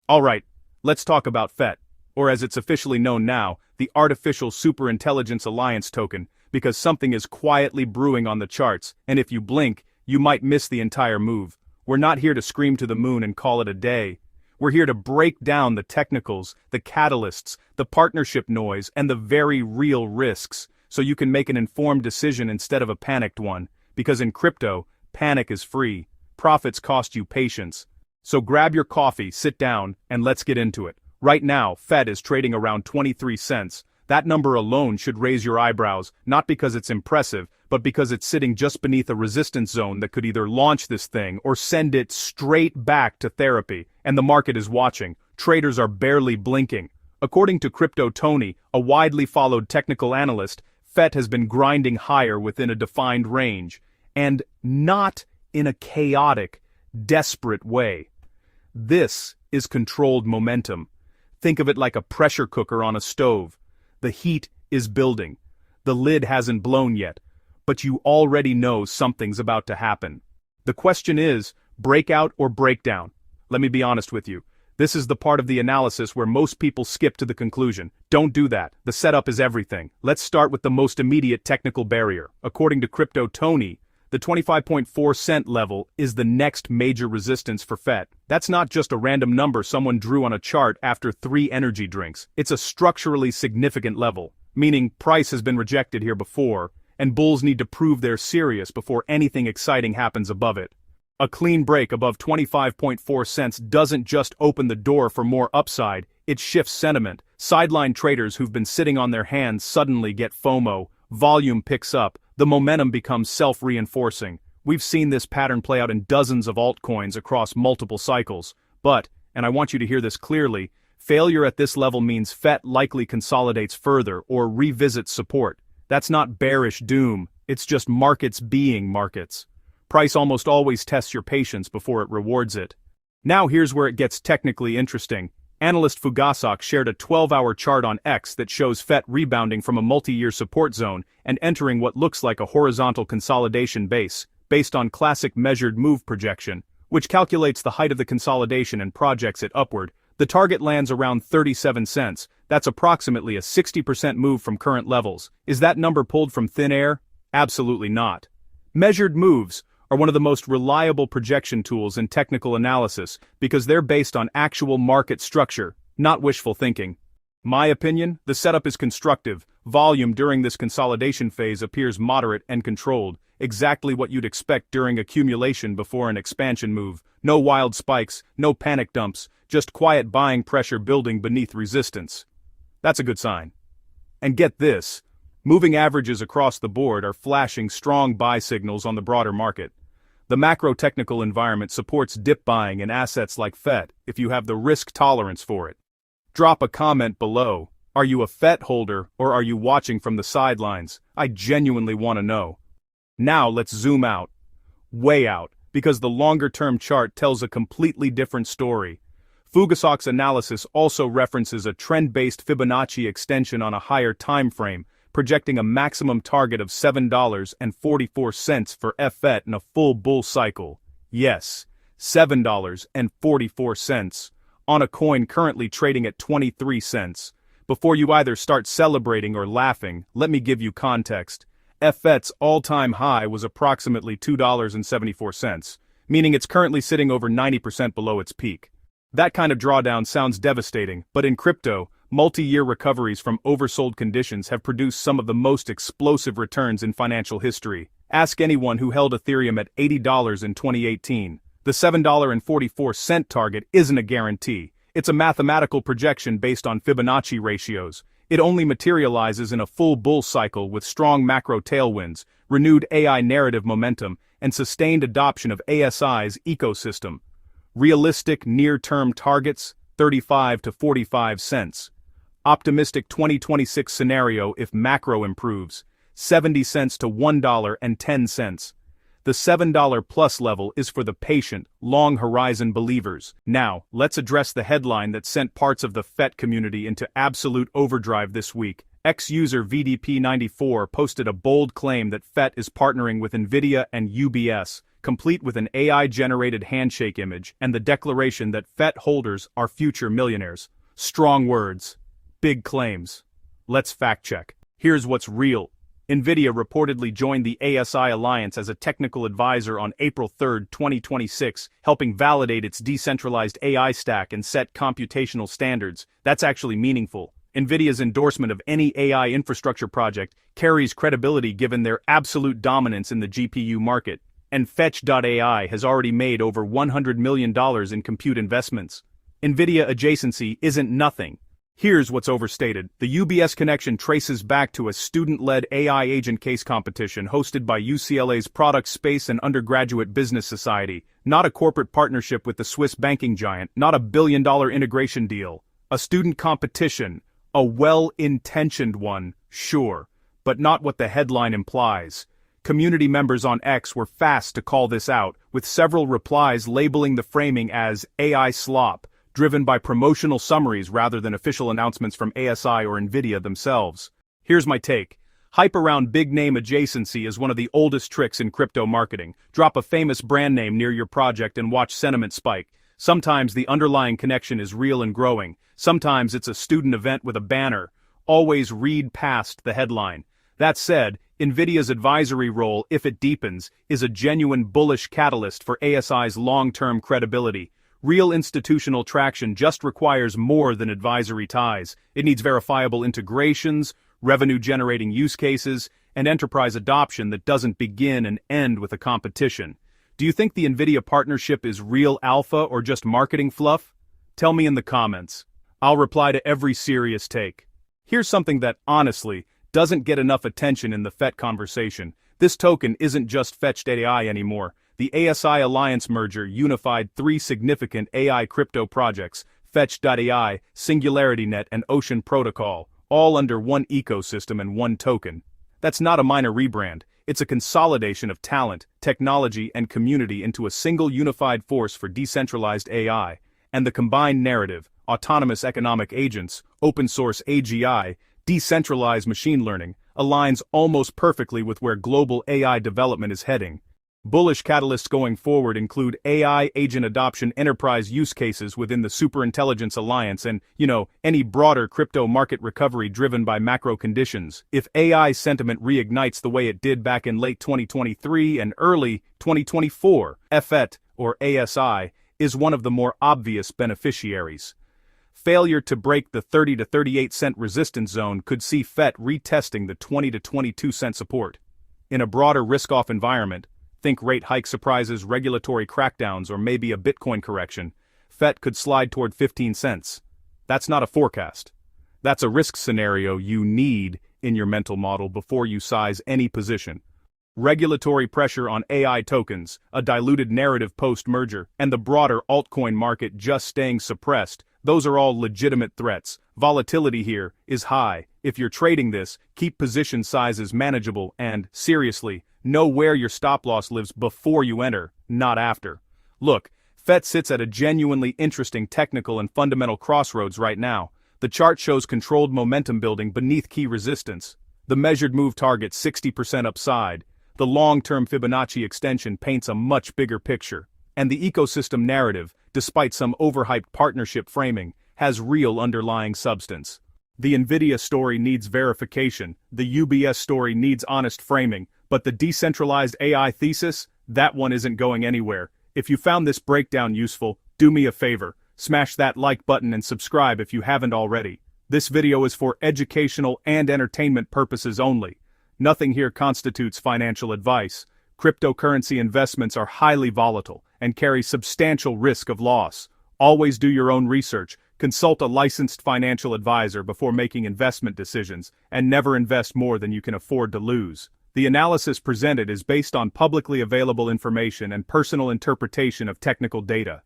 Alright, let's talk about FET, or as it's officially known now, the Artificial Superintelligence Alliance token, because something is quietly brewing on the charts, and if you blink, you might miss the entire move. We're not here to scream to the moon and call it a day. We're here to break down the technicals, the catalysts, the partnership noise, and the very real risks, so you can make an informed decision instead of a panicked one, because in crypto, panic is free. Profits cost you patience. So grab your coffee, sit down, and let's get into it. Right now, FET is trading around 23 cents. That number alone should raise your eyebrows, not because it's impressive, but because it's sitting just beneath a resistance zone that could either launch this thing or send it straight back to therapy, and the market is watching. Traders are barely blinking. According to Crypto Tony, a widely followed technical analyst, FET has been grinding higher within a defined range, and not in a chaotic, desperate way. This is controlled momentum. Think of it like a pressure cooker on a stove. The heat is building. The lid hasn't blown yet, but you already know something's about to happen. The question is, breakout or breakdown? Let me be honest with you. This is the part of the analysis where most people skip to the conclusion. Don't do that. The setup is everything. Let's start with the most immediate technical barrier. According to Crypto Tony, the 25.4 cent level is the next major resistance for FET. That's not just a random number someone drew on a chart after 3 energy drinks. It's a structurally significant level, meaning price has been rejected here before, and bulls need to prove they're serious before anything exciting happens above it. A clean break above 25.4 cents doesn't just open the door for more upside, it shifts sentiment. Sideline traders who've been sitting on their hands suddenly get FOMO, volume picks up, the momentum becomes self-reinforcing. We've seen this pattern play out in dozens of altcoins across multiple cycles. But, and I want you to hear this clearly, failure at this level means FET likely consolidates further or revisits support. That's not bearish doom, it's just markets being markets. Price almost always tests your patience before it rewards it. Now here's where it gets technically interesting. Analyst Fugasak shared a 12-hour chart on X that shows FET rebounding from a multi-year support zone and entering what looks like a horizontal consolidation base, based on classic measured move projection, which calculates the height of the consolidation and projects it upward. The target lands around 37 cents. That's approximately a 60% move from current levels. Is that number pulled from thin air? Absolutely not. Measured moves are one of the most reliable projection tools in technical analysis because they're based on actual market structure, not wishful thinking. My opinion, the setup is constructive. Volume during this consolidation phase appears moderate and controlled, exactly what you'd expect during accumulation before an expansion move. No wild spikes, no panic dumps, just quiet buying pressure building beneath resistance. That's a good sign. And get this, moving averages across the board are flashing strong buy signals on the broader market. The macro-technical environment supports dip buying in assets like FET if you have the risk tolerance for it. Drop a comment below. Are you a FET holder or are you watching from the sidelines? I genuinely want to know. Now let's zoom out. Way out, because the longer-term chart tells a completely different story. Fugasak's analysis also references a trend-based Fibonacci extension on a higher time frame, projecting a maximum target of $7.44 for FET in a full bull cycle. Yes, $7.44, on a coin currently trading at 23 cents. Before you either start celebrating or laughing, let me give you context. FET's all-time high was approximately $2.74, meaning it's currently sitting over 90% below its peak. That kind of drawdown sounds devastating, but in crypto, multi-year recoveries from oversold conditions have produced some of the most explosive returns in financial history. Ask anyone who held Ethereum at $80 in 2018. The $7.44 target isn't a guarantee. It's a mathematical projection based on Fibonacci ratios. It only materializes in a full bull cycle with strong macro tailwinds, renewed AI narrative momentum, and sustained adoption of ASI's ecosystem. Realistic near-term targets, 35 to 45 cents. Optimistic 2026 scenario if macro improves, 70 cents to $1.10. The $7 plus level is for the patient, long-horizon believers. Now, let's address the headline that sent parts of the FET community into absolute overdrive this week. Ex-user VDP94 posted a bold claim that FET is partnering with NVIDIA and UBS, complete with an AI-generated handshake image and the declaration that FET holders are future millionaires. Strong words. Big claims. Let's fact-check. Here's what's real. NVIDIA reportedly joined the ASI Alliance as a technical advisor on April 3, 2026, helping validate its decentralized AI stack and set computational standards. That's actually meaningful. NVIDIA's endorsement of any AI infrastructure project carries credibility given their absolute dominance in the GPU market, and Fetch.ai has already made over $100 million in compute investments. NVIDIA adjacency isn't nothing. Here's what's overstated. The UBS connection traces back to a student-led AI agent case competition hosted by UCLA's Product Space and Undergraduate Business Society, not a corporate partnership with the Swiss banking giant, not a billion-dollar integration deal. A student competition, a well-intentioned one, sure, but not what the headline implies. Community members on X were fast to call this out, with several replies labeling the framing as AI slop, driven by promotional summaries rather than official announcements from ASI or NVIDIA themselves. Here's my take. Hype around big-name adjacency is one of the oldest tricks in crypto marketing. Drop a famous brand name near your project and watch sentiment spike. Sometimes the underlying connection is real and growing. Sometimes it's a student event with a banner. Always read past the headline. That said, NVIDIA's advisory role, if it deepens, is a genuine bullish catalyst for ASI's long-term credibility. Real institutional traction just requires more than advisory ties. It needs verifiable integrations, revenue-generating use cases, and enterprise adoption that doesn't begin and end with a competition. Do you think the NVIDIA partnership is real alpha or just marketing fluff? Tell me in the comments. I'll reply to every serious take. Here's something that, honestly, doesn't get enough attention in the FET conversation. This token isn't just Fetch.ai anymore. The ASI Alliance merger unified three significant AI crypto projects, Fetch.ai, SingularityNET, and Ocean Protocol, all under one ecosystem and one token. That's not a minor rebrand, it's a consolidation of talent, technology, and community into a single unified force for decentralized AI, and the combined narrative, autonomous economic agents, open source AGI, decentralized machine learning, aligns almost perfectly with where global AI development is heading. Bullish catalysts going forward include AI agent adoption enterprise use cases within the Superintelligence Alliance and, any broader crypto market recovery driven by macro conditions. If AI sentiment reignites the way it did back in late 2023 and early 2024, FET, or ASI, is one of the more obvious beneficiaries. Failure to break the 30 to 38 cent resistance zone could see FET retesting the 20 to 22 cent support. In a broader risk-off environment, think rate hike surprises, regulatory crackdowns, or maybe a Bitcoin correction, FET could slide toward 15 cents. That's not a forecast. That's a risk scenario you need in your mental model before you size any position. Regulatory pressure on AI tokens, a diluted narrative post-merger, and the broader altcoin market just staying suppressed, those are all legitimate threats. Volatility here is high. If you're trading this, keep position sizes manageable and, seriously, know where your stop-loss lives before you enter, not after. Look, FET sits at a genuinely interesting technical and fundamental crossroads right now. The chart shows controlled momentum building beneath key resistance. The measured move targets 60% upside. The long-term Fibonacci extension paints a much bigger picture. And the ecosystem narrative, despite some overhyped partnership framing, has real underlying substance. The NVIDIA story needs verification, the UBS story needs honest framing, but the decentralized AI thesis, that one isn't going anywhere. If you found this breakdown useful, do me a favor, smash that like button and subscribe if you haven't already. This video is for educational and entertainment purposes only. Nothing here constitutes financial advice. Cryptocurrency investments are highly volatile and carry substantial risk of loss. Always do your own research, consult a licensed financial advisor before making investment decisions, and never invest more than you can afford to lose. The analysis presented is based on publicly available information and personal interpretation of technical data.